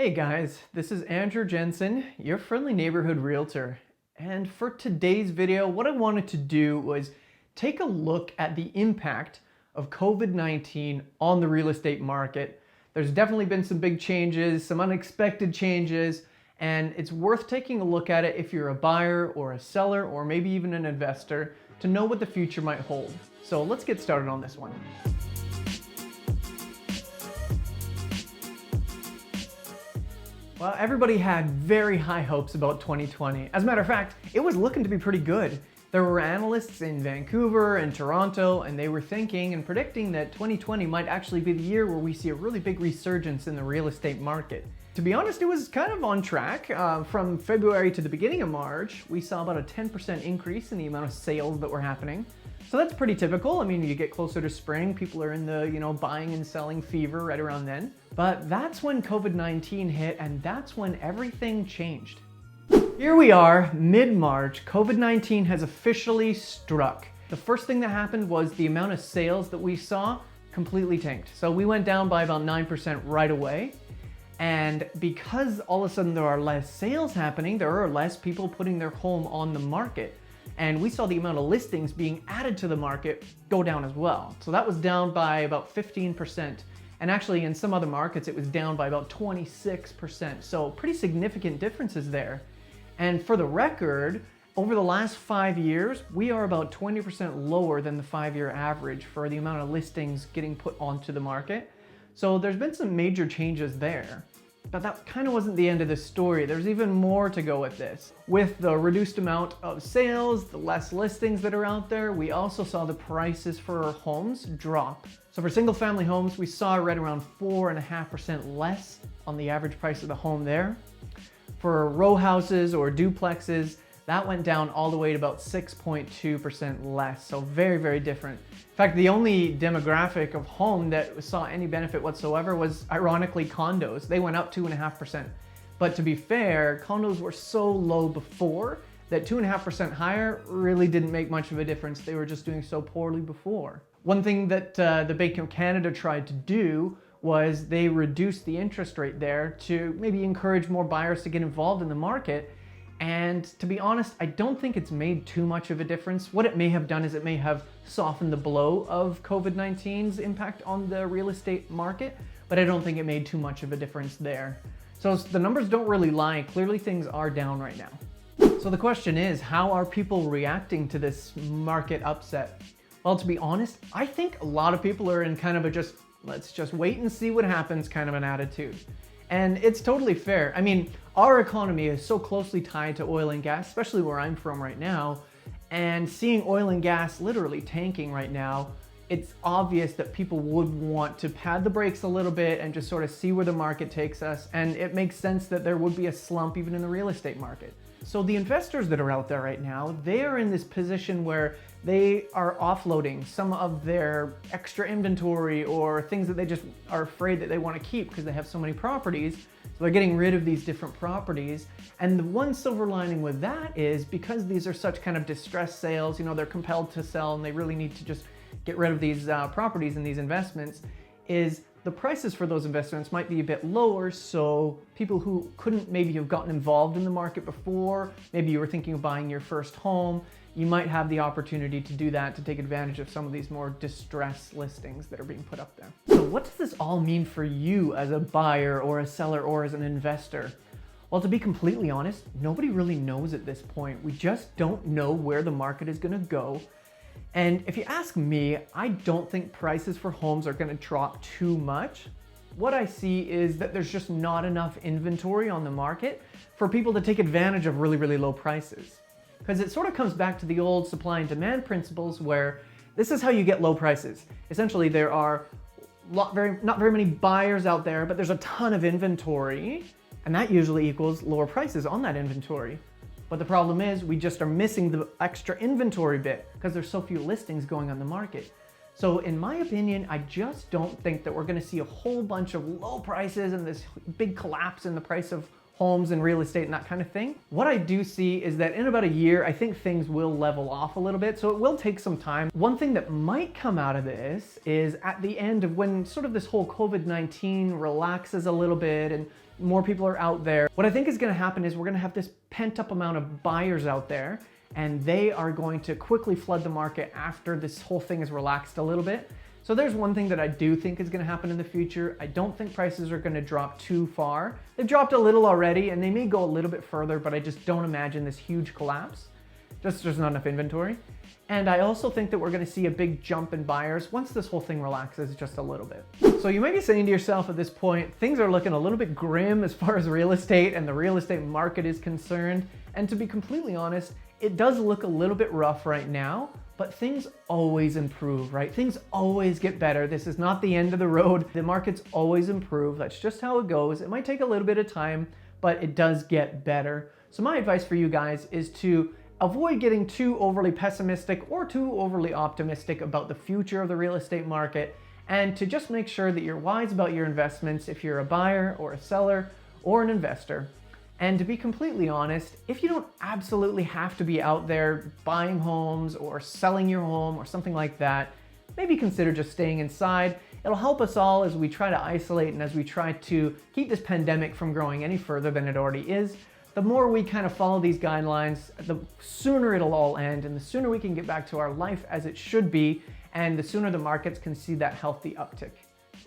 Hey guys, this is Andrew Jensen, your friendly neighborhood realtor. And for today's video, what I wanted to do was take a look at the impact of COVID-19 on the real estate market. There's definitely been some big changes, some unexpected changes, and it's worth taking a look at it if you're a buyer or a seller or maybe even an investor to know what the future might hold. So let's get started on this one. Well, everybody had very high hopes about 2020. As a matter of fact, it was looking to be pretty good. There were analysts in Vancouver and Toronto, and they were thinking and predicting that 2020 might actually be the year where we see a really big resurgence in the real estate market. To be honest, it was kind of on track. From February to the beginning of March, we saw about a 10% increase in the amount of sales that were happening. So that's pretty typical. I mean, you get closer to spring, people are in the, buying and selling fever right around then. But that's when COVID-19 hit, and that's when everything changed. Here we are, mid-March, COVID-19 has officially struck. The first thing that happened was the amount of sales that we saw completely tanked. So we went down by about 9% right away. And because all of a sudden there are less sales happening, there are less people putting their home on the market. And we saw the amount of listings being added to the market go down as well. So that was down by about 15%. And actually in some other markets, it was down by about 26%. So pretty significant differences there. And for the record, over the last 5 years, we are about 20% lower than the 5-year average for the amount of listings getting put onto the market. So there's been some major changes there. But that kind of wasn't the end of the story. There's even more to go with this. With the reduced amount of sales, the less listings that are out there, we also saw the prices for homes drop. So for single family homes, we saw right around 4.5% less on the average price of the home there. For row houses or duplexes, that went down all the way to about 6.2% less. So very, very different. In fact, the only demographic of home that saw any benefit whatsoever was ironically condos. They went up 2.5%. But to be fair, condos were so low before that 2.5% higher really didn't make much of a difference. They were just doing so poorly before. One thing that the Bank of Canada tried to do was they reduced the interest rate there to maybe encourage more buyers to get involved in the market. And to be honest, I don't think it's made too much of a difference. What it may have done is it may have softened the blow of COVID-19's impact on the real estate market, but I don't think it made too much of a difference there. So the numbers don't really lie. Clearly things are down right now. So the question is, how are people reacting to this market upset? Well, to be honest, I think a lot of people are in kind of a let's just wait and see what happens kind of an attitude. And it's totally fair. I mean, our economy is so closely tied to oil and gas, especially where I'm from right now. And seeing oil and gas literally tanking right now, it's obvious that people would want to pad the brakes a little bit and just sort of see where the market takes us. And it makes sense that there would be a slump even in the real estate market. So the investors that are out there right now, they are in this position where they are offloading some of their extra inventory or things that they just are afraid that they want to keep because they have so many properties. So they're getting rid of these different properties. And the one silver lining with that is because these are such kind of distressed sales, they're compelled to sell and they really need to just get rid of these properties and these investments, is the prices for those investments might be a bit lower, so people who couldn't maybe have gotten involved in the market before, maybe you were thinking of buying your first home, you might have the opportunity to do that, to take advantage of some of these more distressed listings that are being put up there. So what does this all mean for you as a buyer or a seller or as an investor? Well, to be completely honest, nobody really knows at this point. We just don't know where the market is going to go. And if you ask me, I don't think prices for homes are going to drop too much. What I see is that there's just not enough inventory on the market for people to take advantage of really, really low prices. Because it sort of comes back to the old supply and demand principles where this is how you get low prices. Essentially, there are not very many buyers out there, but there's a ton of inventory, and that usually equals lower prices on that inventory. But the problem is we just are missing the extra inventory bit because there's so few listings going on the market. So in my opinion, I just don't think that we're going to see a whole bunch of low prices and this big collapse in the price of homes and real estate and that kind of thing. What I do see is that in about a year, I think things will level off a little bit, so it will take some time. One thing that might come out of this is at the end of when sort of this whole COVID-19 relaxes a little bit and more people are out there. What I think is going to happen is we're going to have this pent-up amount of buyers out there, and they are going to quickly flood the market after this whole thing is relaxed a little bit. So there's one thing that I do think is going to happen in the future. I don't think prices are going to drop too far. They've dropped a little already, and they may go a little bit further, but I just don't imagine this huge collapse. Just there's not enough inventory. And I also think that we're going to see a big jump in buyers once this whole thing relaxes just a little bit. So you may be saying to yourself at this point, things are looking a little bit grim as far as real estate and the real estate market is concerned. And to be completely honest, it does look a little bit rough right now, but things always improve, right? Things always get better. This is not the end of the road. The markets always improve. That's just how it goes. It might take a little bit of time, but it does get better. So my advice for you guys is to avoid getting too overly pessimistic or too overly optimistic about the future of the real estate market, and to just make sure that you're wise about your investments if you're a buyer or a seller or an investor. And to be completely honest, if you don't absolutely have to be out there buying homes or selling your home or something like that, maybe consider just staying inside. It'll help us all as we try to isolate and as we try to keep this pandemic from growing any further than it already is. The more we kind of follow these guidelines, the sooner it'll all end, and the sooner we can get back to our life as it should be, and the sooner the markets can see that healthy uptick.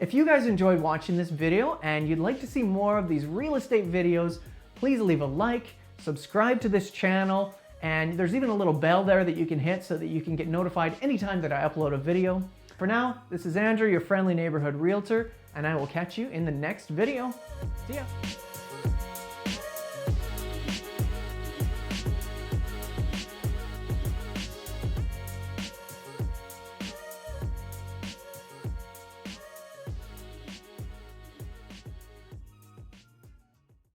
If you guys enjoyed watching this video and you'd like to see more of these real estate videos, please leave a like, subscribe to this channel, and there's even a little bell there that you can hit so that you can get notified anytime that I upload a video. For now, this is Andrew, your friendly neighborhood realtor, and I will catch you in the next video. See ya.